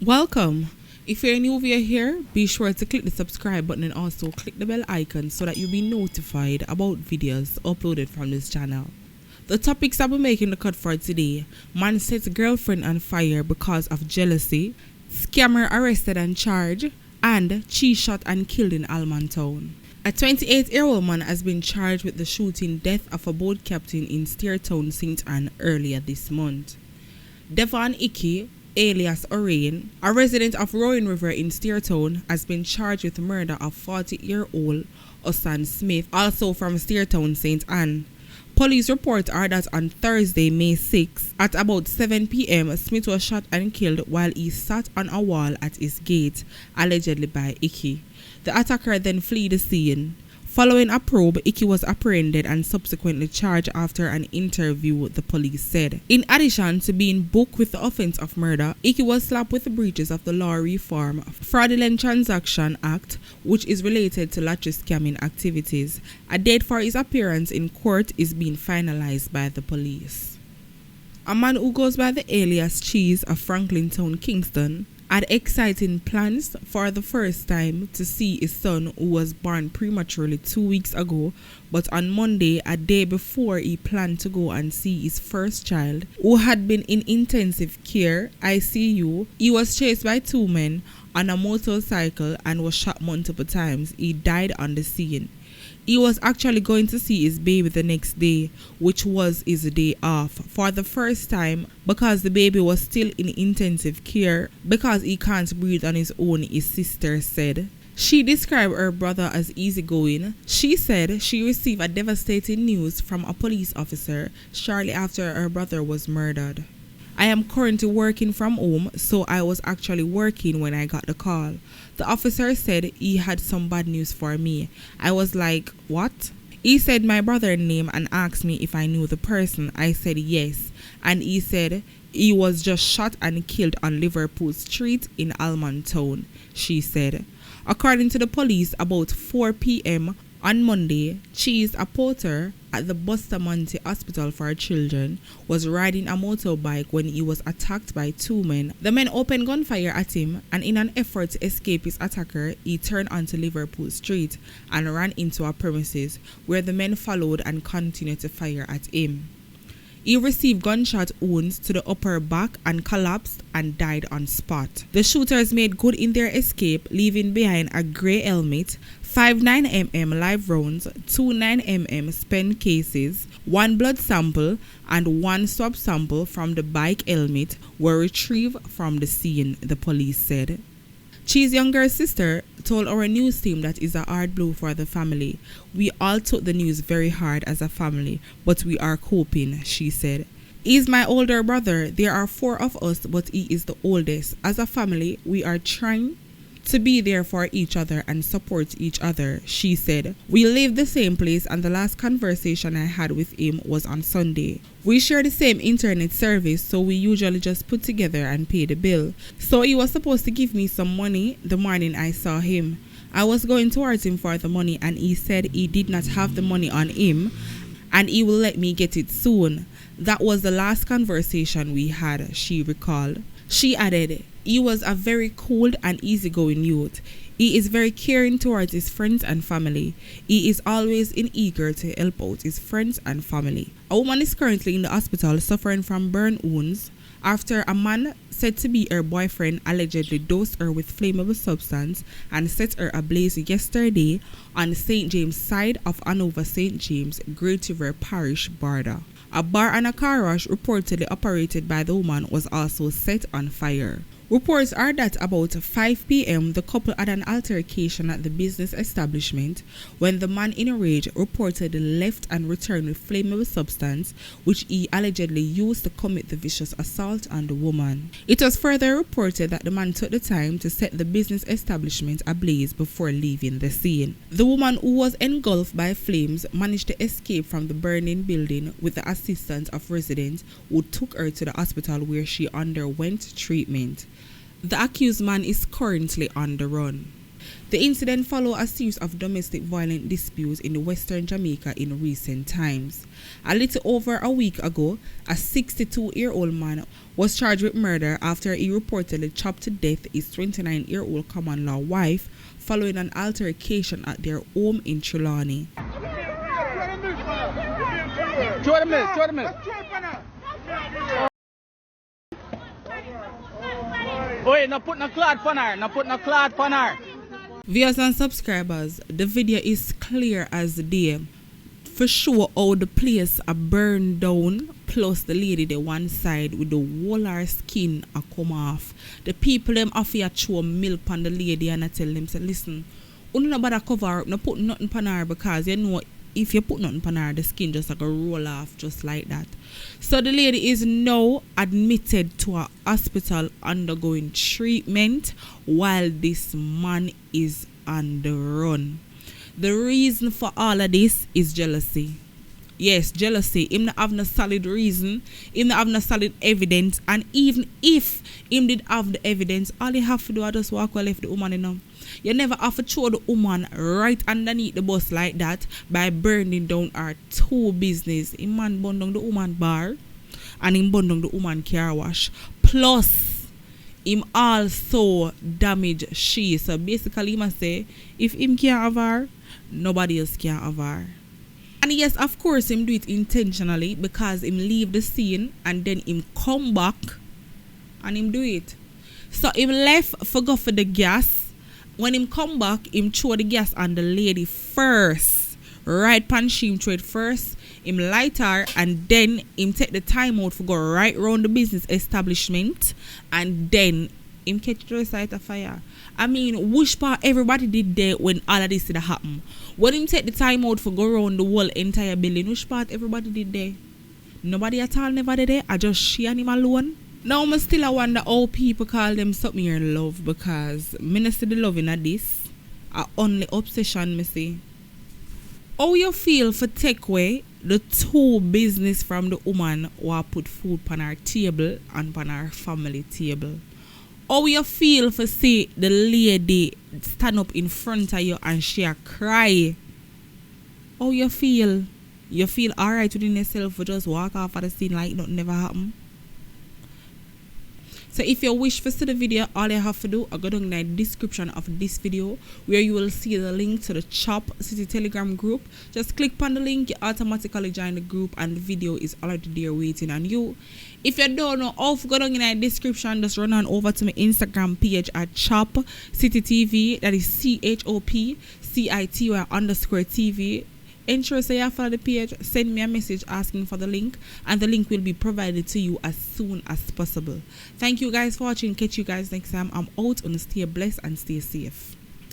Welcome. If you're new via here, be sure to click the subscribe button and also click the bell icon so that you'll be notified about videos uploaded from this channel. The topics I will be making the cut for today: man sets girlfriend on fire because of jealousy, scammer arrested and charged, and cheese shot and killed in Almontown. A 28-year-old man has been charged with the shooting death of a boat captain in Steertown, St. Ann earlier this month. Devon Icky, alias Orain, a resident of Rowan River in Steertown, has been charged with the murder of 40-year-old Osan Smith, also from Steertown, St. Ann. Police reports are that on Thursday, May 6, at about 7 p.m, Smith was shot and killed while he sat on a wall at his gate, allegedly by Icky. The attacker then fled the scene. Following a probe, Icky was apprehended and subsequently charged after an interview, the police said. In addition to being booked with the offense of murder, Icky was slapped with the breaches of the Law Reform Fraudulent Transaction Act, which is related to lottery scamming activities. A date for his appearance in court is being finalized by the police. A man who goes by the alias Cheese of Franklintown, Kingston, had exciting plans for the first time to see his son, who was born prematurely 2 weeks ago, but on Monday, a day before he planned to go and see his first child, who had been in intensive care ICU, he was chased by two men on a motorcycle and was shot multiple times. He died on the scene. He was actually going to see his baby the next day, which was his day off, for the first time because the baby was still in intensive care because he can't breathe on his own, his sister said. She described her brother as easygoing. She said she received a devastating news from a police officer shortly after her brother was murdered. I am currently working from home, so I was actually working when I got the call. The officer said he had some bad news for me. I was like, what? He said my brother's name and asked me if I knew the person. I said yes. And he said he was just shot and killed on Liverpool Street in Almontown, she said. According to the police, about 4 p.m. on Monday, Cheese, a porter at the Bustamante Hospital for Children, was riding a motorbike when he was attacked by two men. The men opened gunfire at him, and in an effort to escape his attacker, he turned onto Liverpool Street and ran into a premises where the men followed and continued to fire at him. He received gunshot wounds to the upper back and collapsed and died on spot. The shooters made good in their escape, leaving behind a grey helmet, 5 9mm live rounds, 2 9mm spent cases, 1 blood sample, and 1 swab sample from the bike helmet were retrieved from the scene, the police said. Chee's younger sister told our news team that it's a hard blow for the family. We all took the news very hard as a family, but we are coping, she said. He's my older brother. There are 4 of us, but he is the oldest. As a family, we are trying to be there for each other and support each other, she said. We live the same place, and the last conversation I had with him was on Sunday. We share the same internet service, so we usually just put together and pay the bill. So he was supposed to give me some money the morning I saw him. I was going towards him for the money, and he said he did not have the money on him and he will let me get it soon. That was the last conversation we had, she recalled. She added, he was a very cold and easygoing youth. He is very caring towards his friends and family. He is always eager to help out his friends and family. A woman is currently in the hospital suffering from burn wounds after a man said to be her boyfriend allegedly dosed her with flammable substance and set her ablaze yesterday on St. James side of Hanover St. James, Great River Parish border. A bar and a car wash reportedly operated by the woman was also set on fire. Reports are that about 5 p.m. the couple had an altercation at the business establishment when the man in a rage reportedly left and returned with flammable substance which he allegedly used to commit the vicious assault on the woman. It was further reported that the man took the time to set the business establishment ablaze before leaving the scene. The woman, who was engulfed by flames, managed to escape from the burning building with the assistance of residents who took her to the hospital where she underwent treatment. The accused man is currently on the run. The incident followed a series of domestic violent disputes in the western Jamaica in recent times. A little over a week ago, a 62-year-old man was charged with murder after he reportedly chopped to death his 29-year-old common-law wife following an altercation at their home in Trelawney. Oi, no put no cloth on her, no put no cloth on her. Viewers and subscribers, the video is clear as day. For sure how the place a burn down, plus the lady the one side with the whole her skin a come off. The people them offer to throw milk on the lady and I tell them, say, listen, you no bother cover up, no put nothing on her because you know if you put nothing on her, the skin just like a roll off just like that. So the lady is now admitted to a hospital undergoing treatment while this man is on the run. The reason for all of this is jealousy. Yes, jealousy. Him not have no solid reason. Him not have no solid evidence. And even if him did have the evidence, all you have to do is just walk away left the woman, you know. You never have to throw the woman right underneath the bus like that by burning down her two business. Him man burn down the woman bar and him burn down the woman car wash. Plus, him also damage she. So basically, he must say, if him can't have her, nobody else can have her. And yes, of course, him do it intentionally because him leave the scene and then him come back and him do it. So him left for go for the gas. When him come back, him throw the gas on the lady first. Right pan she him throw it first. Him light her and then him take the time out for go right round the business establishment and then him catch the site of fire. I mean, which part everybody did there when all of this did happen? When him take the time out for go around the whole entire building, which part everybody did there? Nobody at all never did there. I just she and him alone. Now I still wonder how people call them something in love because me not see the loving at this. A only obsession me see. How you feel for take away the two business from the woman who put food on her table and on her family table? How you feel for see the lady stand up in front of you and she a cry? How you feel? You feel alright within yourself for just walk off of the scene like nothing never happened? So if you wish to see the video, all you have to do is go down in the description of this video where you will see the link to the Chop City Telegram group. Just click on the link, you automatically join the group and the video is already there waiting on you. If you don't know how to go down in the description, just run on over to my Instagram page at Chop City TV. That is CHOPCITY_TV. Ensure say you follow the page, send me a message asking for the link and the link will be provided to you as soon as possible. Thank you guys for watching. Catch you guys next time. I'm out. Stay blessed and stay safe.